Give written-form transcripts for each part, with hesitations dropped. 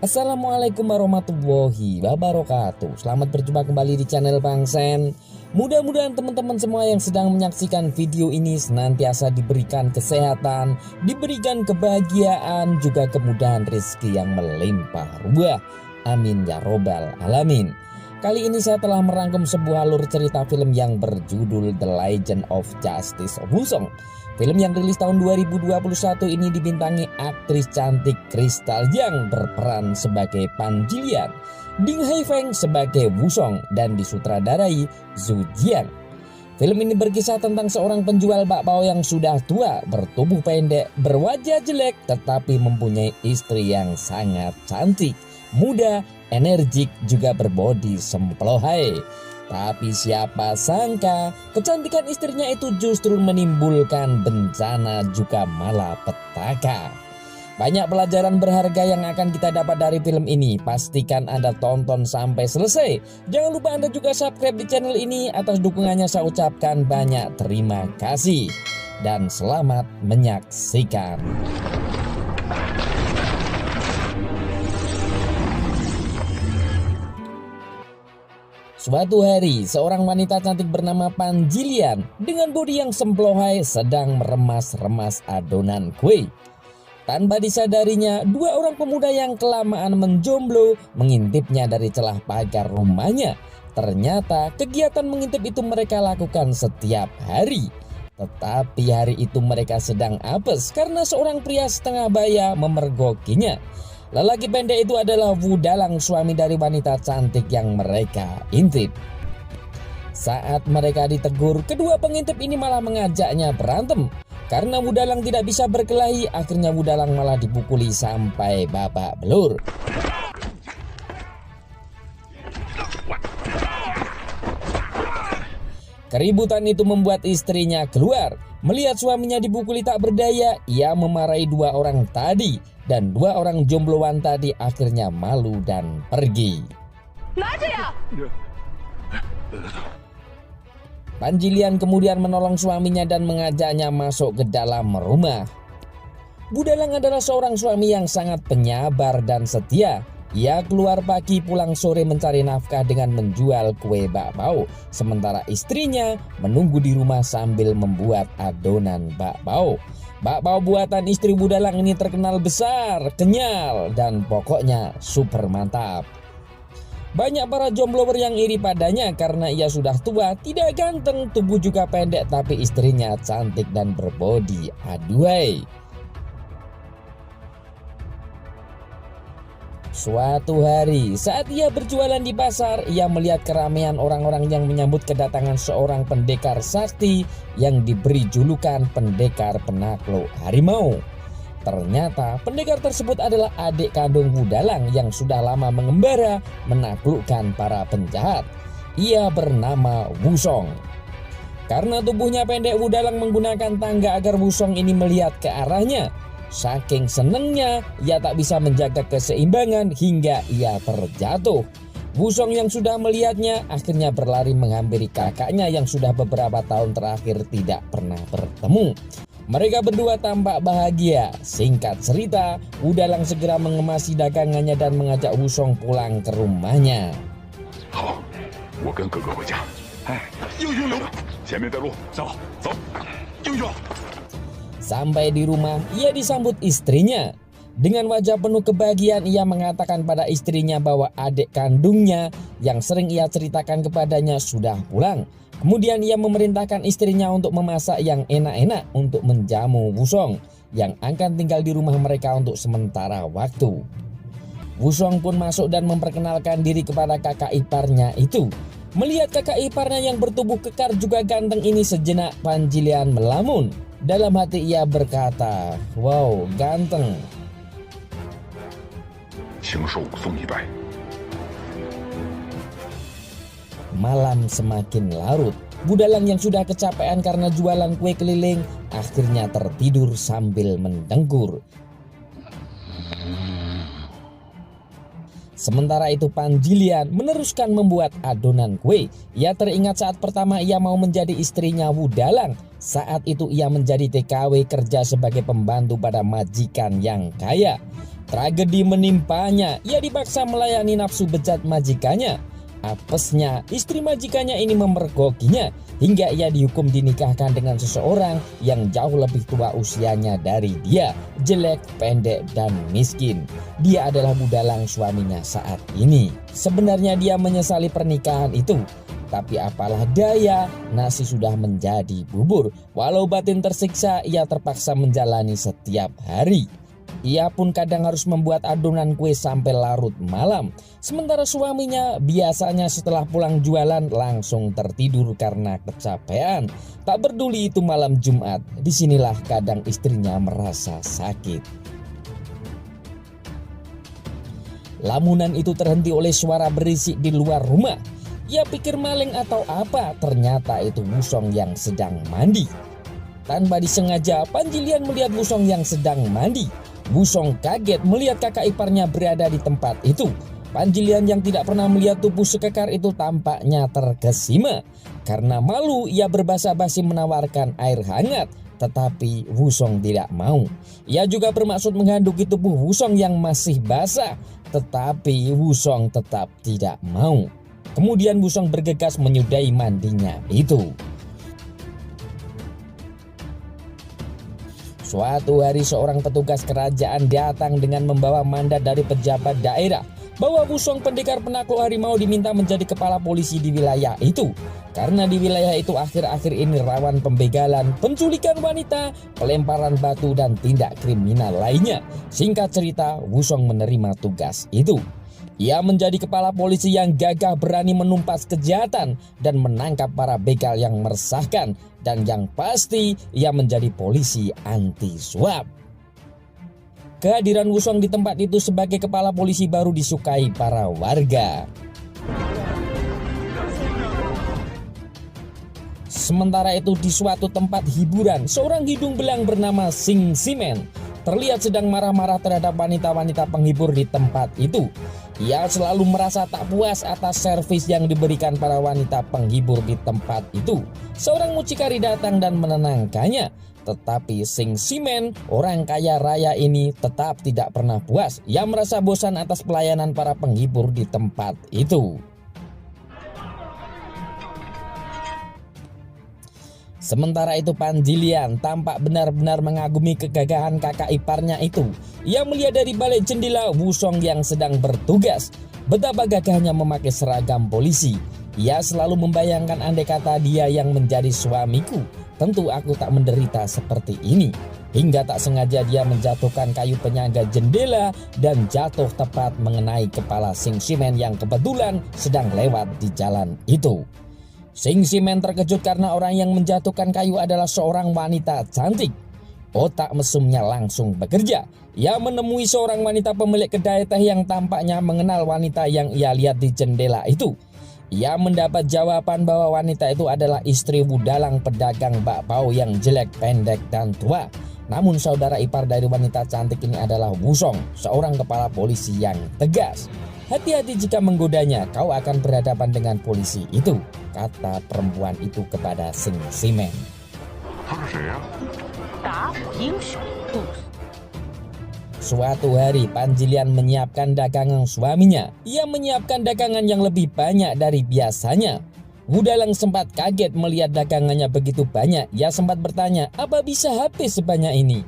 Assalamualaikum warahmatullahi wabarakatuh. Selamat berjumpa kembali di channel Bang Sen. Mudah-mudahan teman-teman semua yang sedang menyaksikan video ini senantiasa diberikan kesehatan, diberikan kebahagiaan, juga kemudahan rezeki yang melimpah ruah. Amin ya robbal alamin. Kali ini saya telah merangkum sebuah alur cerita film yang berjudul The Legend of Justice Wusong. Film yang rilis tahun 2021 ini dibintangi aktris cantik Crystal Jiang berperan sebagai Pan Jilian, Ding Haifeng sebagai Wusong, dan disutradarai Zhu Jian. Film ini berkisah tentang seorang penjual bakpao yang sudah tua, bertubuh pendek, berwajah jelek, tetapi mempunyai istri yang sangat cantik, muda, energik, juga berbodi semplohai. Tapi siapa sangka kecantikan istrinya itu justru menimbulkan bencana juga malapetaka. Banyak pelajaran berharga yang akan kita dapat dari film ini. Pastikan Anda tonton sampai selesai. Jangan lupa Anda juga subscribe di channel ini. Atas dukungannya saya ucapkan banyak terima kasih. Dan selamat menyaksikan. Suatu hari, seorang wanita cantik bernama Pan Jilian dengan bodi yang semplohai sedang meremas-remas adonan kue. Tanpa disadarinya, dua orang pemuda yang kelamaan menjomblo mengintipnya dari celah pagar rumahnya. Ternyata kegiatan mengintip itu mereka lakukan setiap hari. Tetapi hari itu mereka sedang apes karena seorang pria setengah baya memergokinya. Lelaki pendek itu adalah Wudalang, suami dari wanita cantik yang mereka intip. Saat mereka ditegur, kedua pengintip ini malah mengajaknya berantem. Karena Wudalang tidak bisa berkelahi, akhirnya Wudalang malah dipukuli sampai babak belur. Keributan itu membuat istrinya keluar. Melihat suaminya dipukuli tak berdaya, ia memarahi dua orang tadi. Dan dua orang jombloan tadi akhirnya malu dan pergi. Pan Jilian kemudian menolong suaminya dan mengajaknya masuk ke dalam rumah. Wudalang adalah seorang suami yang sangat penyabar dan setia. Ia keluar pagi pulang sore mencari nafkah dengan menjual kue bakpao. Sementara istrinya menunggu di rumah sambil membuat adonan bakpao. Bakpao buatan istri Wudalang ini terkenal besar, kenyal, dan pokoknya super mantap. Banyak para jomblower yang iri padanya karena ia sudah tua, tidak ganteng, tubuh juga pendek, tapi istrinya cantik dan berbodi aduhai. Suatu hari, saat ia berjualan di pasar, ia melihat keramaian orang-orang yang menyambut kedatangan seorang pendekar sakti yang diberi julukan pendekar penakluk harimau. Ternyata pendekar tersebut adalah adik kandung Wudalang yang sudah lama mengembara menaklukkan para penjahat. Ia bernama Wusong. Karena tubuhnya pendek, Wudalang menggunakan tangga agar Wusong ini melihat ke arahnya. Saking senengnya, ia tak bisa menjaga keseimbangan hingga ia terjatuh. Wusong yang sudah melihatnya akhirnya berlari menghampiri kakaknya yang sudah beberapa tahun terakhir tidak pernah bertemu. Mereka berdua tampak bahagia. Singkat cerita, Wudalang segera mengemasi dagangannya dan mengajak Wusong pulang ke rumahnya. Sampai di rumah, ia disambut istrinya. Dengan wajah penuh kebahagiaan, ia mengatakan pada istrinya bahwa adik kandungnya yang sering ia ceritakan kepadanya sudah pulang. Kemudian ia memerintahkan istrinya untuk memasak yang enak-enak untuk menjamu Wusong yang akan tinggal di rumah mereka untuk sementara waktu. Wusong pun masuk dan memperkenalkan diri kepada kakak iparnya itu. Melihat kakak iparnya yang bertubuh kekar juga ganteng ini, sejenak Pan Jilian melamun. Dalam hati ia berkata, "Wow, ganteng." Malam semakin larut. Wudalang yang sudah kecapean karena jualan kue keliling akhirnya tertidur sambil mendengkur. Sementara itu Pan Jilian meneruskan membuat adonan kue. Ia teringat saat pertama ia mau menjadi istrinya Wudalang. Saat itu ia menjadi TKW kerja sebagai pembantu pada majikan yang kaya. Tragedi menimpanya, ia dipaksa melayani nafsu bejat majikannya. Apesnya, istri majikannya ini memergokinya hingga ia dihukum dinikahkan dengan seseorang yang jauh lebih tua usianya dari dia, jelek, pendek, dan miskin. Dia adalah Wudalang suaminya saat ini. Sebenarnya dia menyesali pernikahan itu, tapi apalah daya, nasi sudah menjadi bubur. Walau batin tersiksa, ia terpaksa menjalani setiap hari. Ia pun kadang harus membuat adonan kue sampai larut malam. Sementara suaminya biasanya setelah pulang jualan langsung tertidur karena kecapean. Tak peduli itu malam Jumat, disinilah kadang istrinya merasa sakit. Lamunan itu terhenti oleh suara berisik di luar rumah. Ia pikir maling atau apa, ternyata itu Wusong yang sedang mandi. Tanpa disengaja, Pan Jilian melihat Wusong yang sedang mandi. Wusong kaget melihat kakak iparnya berada di tempat itu. Pan Jilian yang tidak pernah melihat tubuh sekekar itu tampaknya terkesima. Karena malu, ia berbasa-basi menawarkan air hangat. Tetapi Wusong tidak mau. Ia juga bermaksud menghanduki tubuh Wusong yang masih basah. Tetapi Wusong tetap tidak mau. Kemudian Wusong bergegas menyudahi mandinya itu. Suatu hari seorang petugas kerajaan datang dengan membawa mandat dari pejabat daerah bahwa Wusong pendekar penakluk harimau diminta menjadi kepala polisi di wilayah itu. Karena di wilayah itu akhir-akhir ini rawan pembegalan, penculikan wanita, pelemparan batu, dan tindak kriminal lainnya. Singkat cerita, Wusong menerima tugas itu. Ia menjadi kepala polisi yang gagah berani menumpas kejahatan dan menangkap para begal yang meresahkan. Dan yang pasti, ia menjadi polisi anti suap. Kehadiran Wusong di tempat itu sebagai kepala polisi baru disukai para warga. Sementara itu di suatu tempat hiburan, seorang hidung belang bernama Sing Simen terlihat sedang marah-marah terhadap wanita-wanita penghibur di tempat itu. Ia selalu merasa tak puas atas servis yang diberikan para wanita penghibur di tempat itu. Seorang mucikari datang dan menenangkannya. Tetapi Sing Simen, orang kaya raya ini tetap tidak pernah puas. Ia merasa bosan atas pelayanan para penghibur di tempat itu. Sementara itu Pan Jilian tampak benar-benar mengagumi kegagahan kakak iparnya itu. Ia melihat dari balik jendela Wusong yang sedang bertugas. Betapa gagahnya memakai seragam polisi. Ia selalu membayangkan andai kata dia yang menjadi suamiku, tentu aku tak menderita seperti ini. Hingga tak sengaja dia menjatuhkan kayu penyangga jendela dan jatuh tepat mengenai kepala Sing Simen yang kebetulan sedang lewat di jalan itu. Sing Simen terkejut karena orang yang menjatuhkan kayu adalah seorang wanita cantik. Otak mesumnya langsung bekerja. Ia menemui seorang wanita pemilik kedai teh yang tampaknya mengenal wanita yang ia lihat di jendela itu. Ia mendapat jawaban bahwa wanita itu adalah istri Wudalang pedagang bakpao yang jelek, pendek, dan tua. Namun saudara ipar dari wanita cantik ini adalah Wusong, seorang kepala polisi yang tegas. Hati-hati jika menggodanya, kau akan berhadapan dengan polisi itu, kata perempuan itu kepada Sing Simen. Suatu hari Pan Jilian menyiapkan dagangan suaminya. Ia menyiapkan dagangan yang lebih banyak dari biasanya. Wudalang sempat kaget melihat dagangannya begitu banyak. Ia sempat bertanya, apa bisa habis sebanyak ini?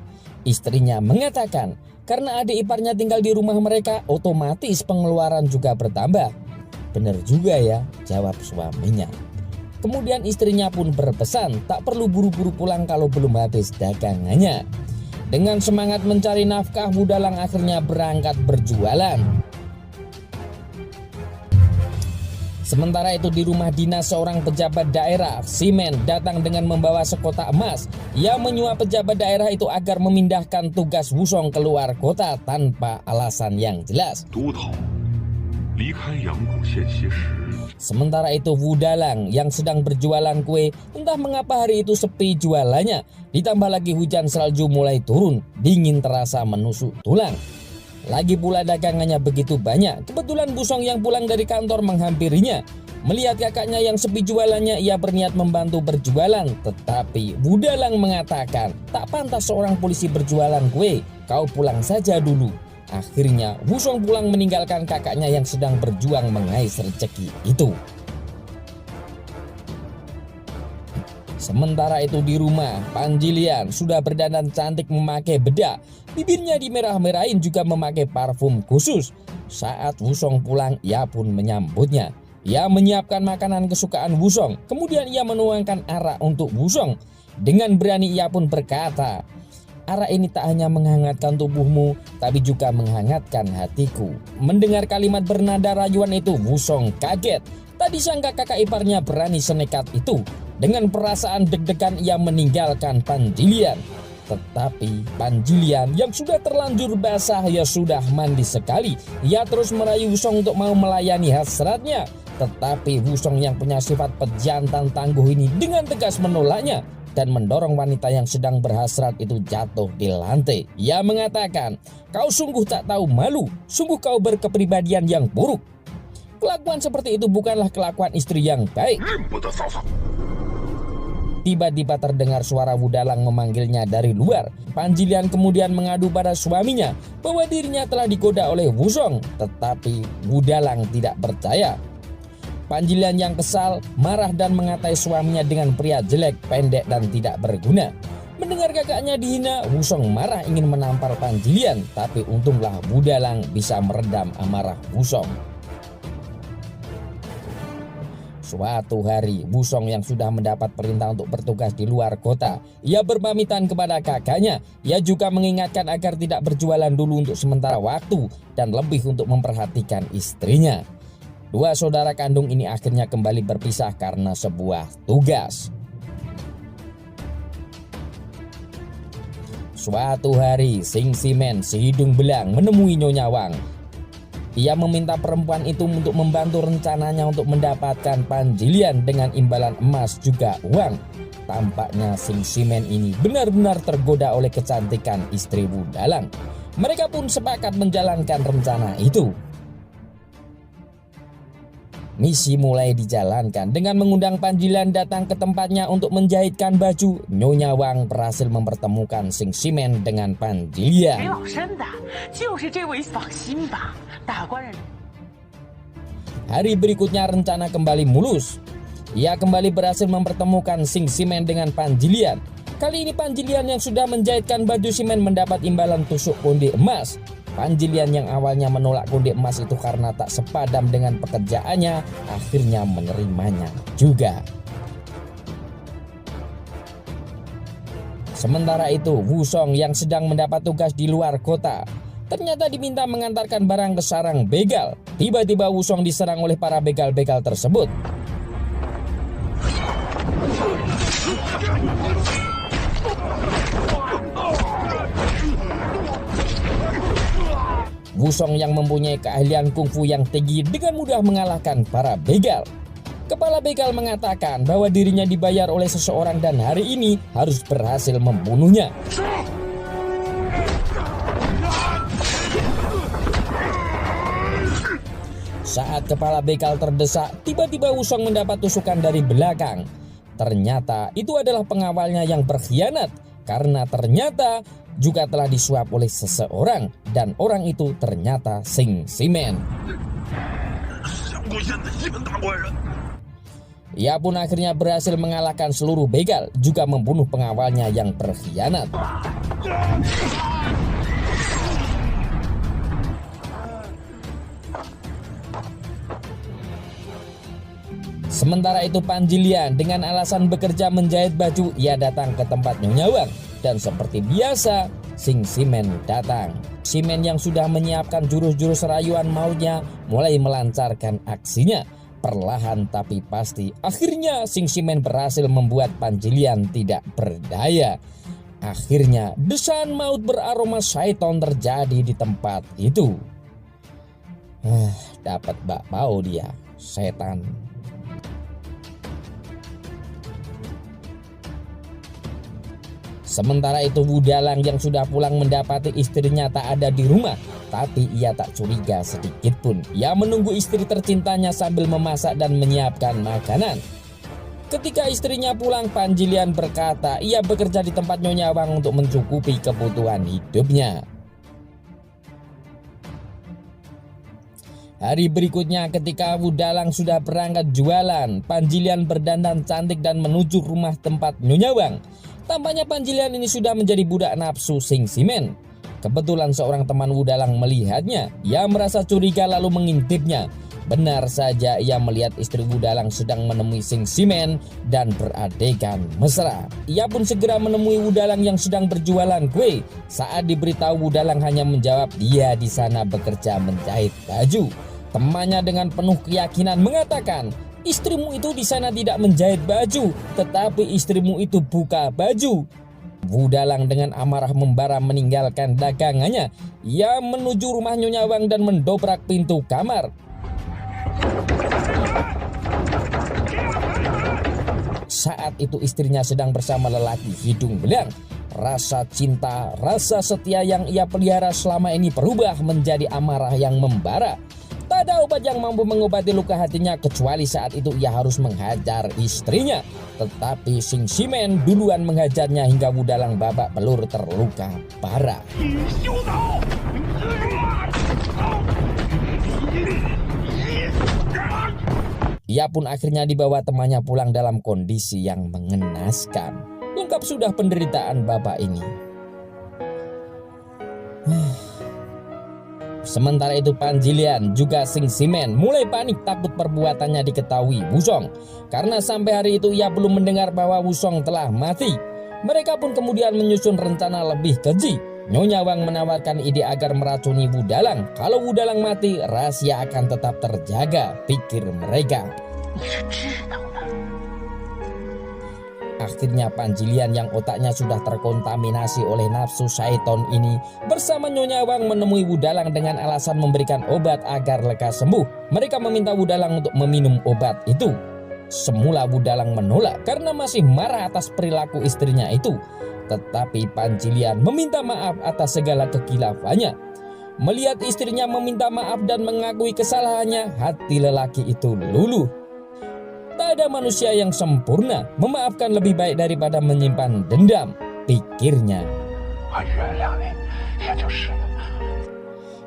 Istrinya mengatakan, karena adik iparnya tinggal di rumah mereka, otomatis pengeluaran juga bertambah. Benar juga ya, jawab suaminya. Kemudian istrinya pun berpesan, tak perlu buru-buru pulang kalau belum habis dagangannya. Dengan semangat mencari nafkah, Wudalang akhirnya berangkat berjualan. Sementara itu di rumah dinas seorang pejabat daerah, Simen datang dengan membawa sekotak emas. Ia menyuap pejabat daerah itu agar memindahkan tugas Wusong keluar kota tanpa alasan yang jelas. Sementara itu Wudalang yang sedang berjualan kue, entah mengapa hari itu sepi jualannya. Ditambah lagi hujan salju mulai turun, dingin terasa menusuk tulang. Lagi pula dagangannya begitu banyak. Kebetulan Wusong yang pulang dari kantor menghampirinya. Melihat kakaknya yang sepi jualannya, ia berniat membantu berjualan. Tetapi Wudalang mengatakan, tak pantas seorang polisi berjualan kue, kau pulang saja dulu. Akhirnya Wusong pulang meninggalkan kakaknya yang sedang berjuang mengais rezeki itu. Sementara itu di rumah, Panjilian sudah berdandan cantik memakai bedak. Bibirnya dimerah-merahin juga memakai parfum khusus. Saat Wusong pulang, ia pun menyambutnya. Ia menyiapkan makanan kesukaan Wusong. Kemudian ia menuangkan arak untuk Wusong. Dengan berani ia pun berkata, arak ini tak hanya menghangatkan tubuhmu, tapi juga menghangatkan hatiku. Mendengar kalimat bernada rayuan itu, Wusong kaget. Tak disangka kakak iparnya berani senekat itu. Dengan perasaan deg-degan ia meninggalkan Panjilian. Tetapi Panjilian yang sudah terlanjur basah, ya sudah mandi sekali. Ia terus merayu Wusong untuk mau melayani hasratnya. Tetapi Wusong yang punya sifat pejantan tangguh ini dengan tegas menolaknya dan mendorong wanita yang sedang berhasrat itu jatuh di lantai. Ia mengatakan, kau sungguh tak tahu malu, sungguh kau berkepribadian yang buruk. Kelakuan seperti itu bukanlah kelakuan istri yang baik. Tiba-tiba terdengar suara Wudalang memanggilnya dari luar. Panjilian kemudian mengadu pada suaminya bahwa dirinya telah digoda oleh Wusong. Tetapi Wudalang tidak percaya. Panjilian yang kesal, marah dan mengatai suaminya dengan pria jelek, pendek dan tidak berguna. Mendengar kakaknya dihina, Wusong marah ingin menampar Panjilian. Tapi untunglah Wudalang bisa meredam amarah Wusong. Suatu hari, Wusong yang sudah mendapat perintah untuk bertugas di luar kota, ia berpamitan kepada kakaknya. Ia juga mengingatkan agar tidak berjualan dulu untuk sementara waktu dan lebih untuk memperhatikan istrinya. Dua saudara kandung ini akhirnya kembali berpisah karena sebuah tugas. Suatu hari, Sing Simen si hidung belang menemui Nyonya Wang. Ia meminta perempuan itu untuk membantu rencananya untuk mendapatkan Panjilian dengan imbalan emas juga uang. Tampaknya Sing Simen ini benar-benar tergoda oleh kecantikan istri Wudalang. Mereka pun sepakat menjalankan rencana itu. Misi mulai dijalankan dengan mengundang Panjilian datang ke tempatnya untuk menjahitkan baju. Nyonya Wang berhasil mempertemukan Sing Simen dengan Panjilian. Hari berikutnya rencana kembali mulus. Ia kembali berhasil mempertemukan Sing Simen dengan Panjilian. Kali ini Panjilian yang sudah menjahitkan baju Simen mendapat imbalan tusuk konde emas. Panjilian yang awalnya menolak konde emas itu karena tak sepadam dengan pekerjaannya, akhirnya menerimanya juga. Sementara itu, Wusong yang sedang mendapat tugas di luar kota, ternyata diminta mengantarkan barang ke sarang begal. Tiba-tiba Wusong diserang oleh para begal-begal tersebut. Wusong yang mempunyai keahlian kungfu yang tinggi dengan mudah mengalahkan para begal. Kepala begal mengatakan bahwa dirinya dibayar oleh seseorang dan hari ini harus berhasil membunuhnya. Saat kepala begal terdesak, tiba-tiba Wusong mendapat tusukan dari belakang. Ternyata itu adalah pengawalnya yang berkhianat, karena ternyata juga telah disuap oleh seseorang, dan orang itu ternyata Sing Simen. Ia pun akhirnya berhasil mengalahkan seluruh begal, juga membunuh pengawalnya yang berkhianat. Sementara itu Panjilian dengan alasan bekerja menjahit baju, ia datang ke tempat Nyonya Wang. Dan seperti biasa, Sing Simen datang. Simen yang sudah menyiapkan jurus-jurus rayuan mautnya mulai melancarkan aksinya. Perlahan tapi pasti, akhirnya Sing Simen berhasil membuat Panjilian tidak berdaya. Akhirnya desaan maut beraroma syaiton terjadi di tempat itu. Dapat bakpao dia, setan. Sementara itu Wudalang yang sudah pulang mendapati istrinya tak ada di rumah. Tetapi ia tak curiga sedikit pun. Ia menunggu istri tercintanya sambil memasak dan menyiapkan makanan. Ketika istrinya pulang, Panjilian berkata ia bekerja di tempat Nyonya Wang untuk mencukupi kebutuhan hidupnya. Hari berikutnya ketika Wudalang sudah berangkat jualan, Panjilian berdandan cantik dan menuju rumah tempat Nyonya Wang. Tampaknya Panjilian ini sudah menjadi budak nafsu Sing Simen. Kebetulan seorang teman Wudalang melihatnya. Ia merasa curiga lalu mengintipnya. Benar saja ia melihat istri Wudalang sedang menemui Sing Simen dan beradegan mesra. Ia pun segera menemui Wudalang yang sedang berjualan kue. Saat diberitahu, Wudalang hanya menjawab dia di sana bekerja menjahit baju. Temannya dengan penuh keyakinan mengatakan, istrimu itu di sana tidak menjahit baju, tetapi istrimu itu buka baju. Wudalang dengan amarah membara meninggalkan dagangannya. Ia menuju rumah Nyonya Wang dan mendobrak pintu kamar. Saat itu istrinya sedang bersama lelaki hidung belang. Rasa cinta, rasa setia yang ia pelihara selama ini berubah menjadi amarah yang membara. Tak ada obat yang mampu mengobati luka hatinya kecuali saat itu ia harus menghajar istrinya. Tetapi Sing Simen duluan menghajarnya hingga Wudalang babak belur terluka parah. Ia pun akhirnya dibawa temannya pulang dalam kondisi yang mengenaskan. Lengkap sudah penderitaan bapak ini. Sementara itu Panjilian juga Sing Simen mulai panik takut perbuatannya diketahui Wusong. Karena sampai hari itu ia belum mendengar bahwa Wusong telah mati. Mereka pun kemudian menyusun rencana lebih keji. Nyonya Wang menawarkan ide agar meracuni Wudalang. Kalau Wudalang mati, rahasia akan tetap terjaga, pikir mereka. Akhirnya Panjilian yang otaknya sudah terkontaminasi oleh nafsu syaiton ini bersama Nyonya Wang menemui Wudalang dengan alasan memberikan obat agar lekas sembuh. Mereka meminta Wudalang untuk meminum obat itu. Semula Wudalang menolak karena masih marah atas perilaku istrinya itu. Tetapi Panjilian meminta maaf atas segala kekilafannya. Melihat istrinya meminta maaf dan mengakui kesalahannya, hati lelaki itu luluh. Tak ada manusia yang sempurna, memaafkan lebih baik daripada menyimpan dendam, pikirnya.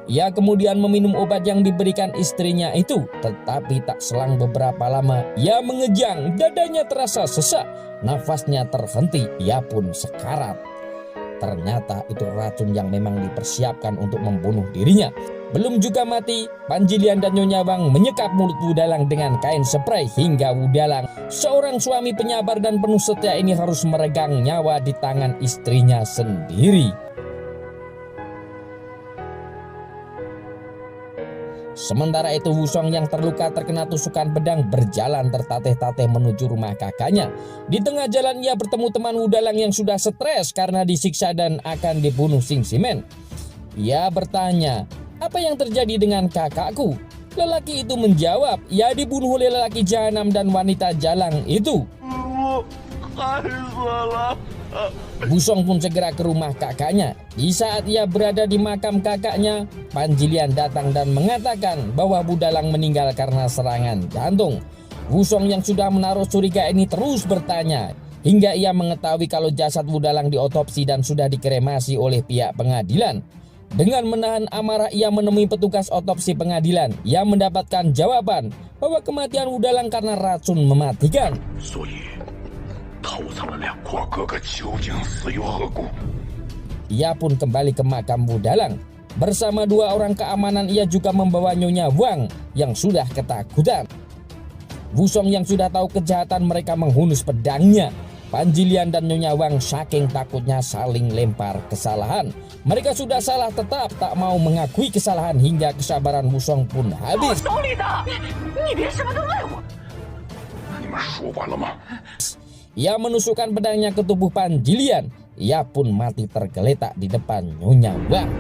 Ia kemudian meminum obat yang diberikan istrinya itu, tetapi tak selang beberapa lama ia mengejang, dadanya terasa sesak, nafasnya terhenti, ia pun sekarat. Ternyata itu racun yang memang dipersiapkan untuk membunuh dirinya. Belum juga mati, Panjilian dan Nyonya Wang menyekap mulut Wudalang dengan kain spray hingga Wudalang, seorang suami penyabar dan penuh setia ini harus meregang nyawa di tangan istrinya sendiri. Sementara itu Wusong yang terluka terkena tusukan pedang berjalan tertateh-tateh menuju rumah kakaknya. Di tengah jalan ia bertemu teman Wudalang yang sudah stres karena disiksa dan akan dibunuh Sing Simen. Ia bertanya, apa yang terjadi dengan kakakku? Lelaki itu menjawab, ia dibunuh oleh lelaki jahanam dan wanita jalang itu. Wusong pun segera ke rumah kakaknya. Di saat ia berada di makam kakaknya, Panjilian datang dan mengatakan bahwa Wudalang meninggal karena serangan jantung. Wusong yang sudah menaruh curiga ini terus bertanya, hingga ia mengetahui kalau jasad Wudalang diotopsi dan sudah dikremasi oleh pihak pengadilan. Dengan menahan amarah ia menemui petugas otopsi pengadilan. Ia mendapatkan jawaban bahwa kematian Wudalang karena racun mematikan. Ia pun kembali ke makam Wudalang. Bersama dua orang keamanan ia juga membawa Nyonya Wang yang sudah ketakutan. Wusong yang sudah tahu kejahatan mereka menghunus pedangnya. Panjilian dan Nyonya Wang saking takutnya saling lempar kesalahan. Mereka sudah salah tetap tak mau mengakui kesalahan hingga kesabaran Wusong pun habis. Ia menusukkan pedangnya ke tubuh Panjilian. Ia pun mati tergeletak di depan Nyonya Wang.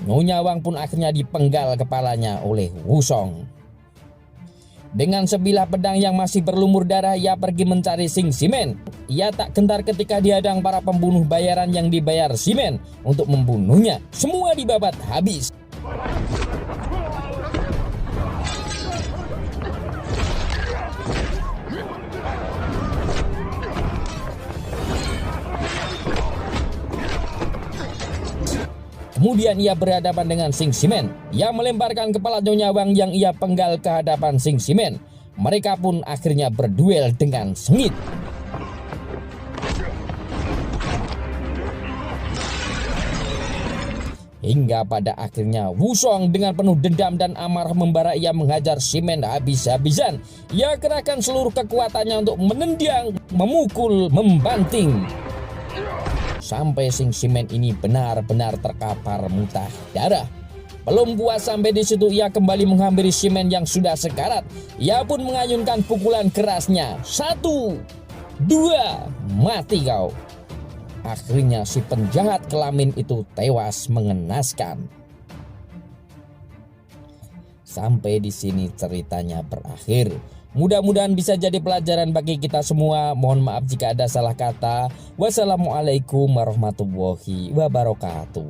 Nyonya Wang pun akhirnya dipenggal kepalanya oleh Wusong. Dengan sebilah pedang yang masih berlumur darah, ia pergi mencari Sing Shimen. Ia tak gentar ketika dihadang para pembunuh bayaran yang dibayar Shimen untuk membunuhnya. Semua dibabat habis. Kemudian ia berhadapan dengan Sing Shimen. Ia melemparkan kepala Nyonya Wang yang ia penggal ke hadapan Sing Shimen. Mereka pun akhirnya berduel dengan sengit. Hingga pada akhirnya Wusong dengan penuh dendam dan amarah membara, ia menghajar Shimen habis-habisan. Ia kerahkan seluruh kekuatannya untuk menendang, memukul, membanting. Sampai Sing Shimen ini benar-benar terkapar muntah darah. Belum puas sampai di situ, ia kembali menghampiri Shimen yang sudah sekarat. Ia pun mengayunkan pukulan kerasnya. 1, 2, mati kau. Akhirnya si penjahat kelamin itu tewas mengenaskan. Sampai di sini ceritanya berakhir. Mudah-mudahan bisa jadi pelajaran bagi kita semua. Mohon maaf jika ada salah kata. Wassalamualaikum warahmatullahi wabarakatuh.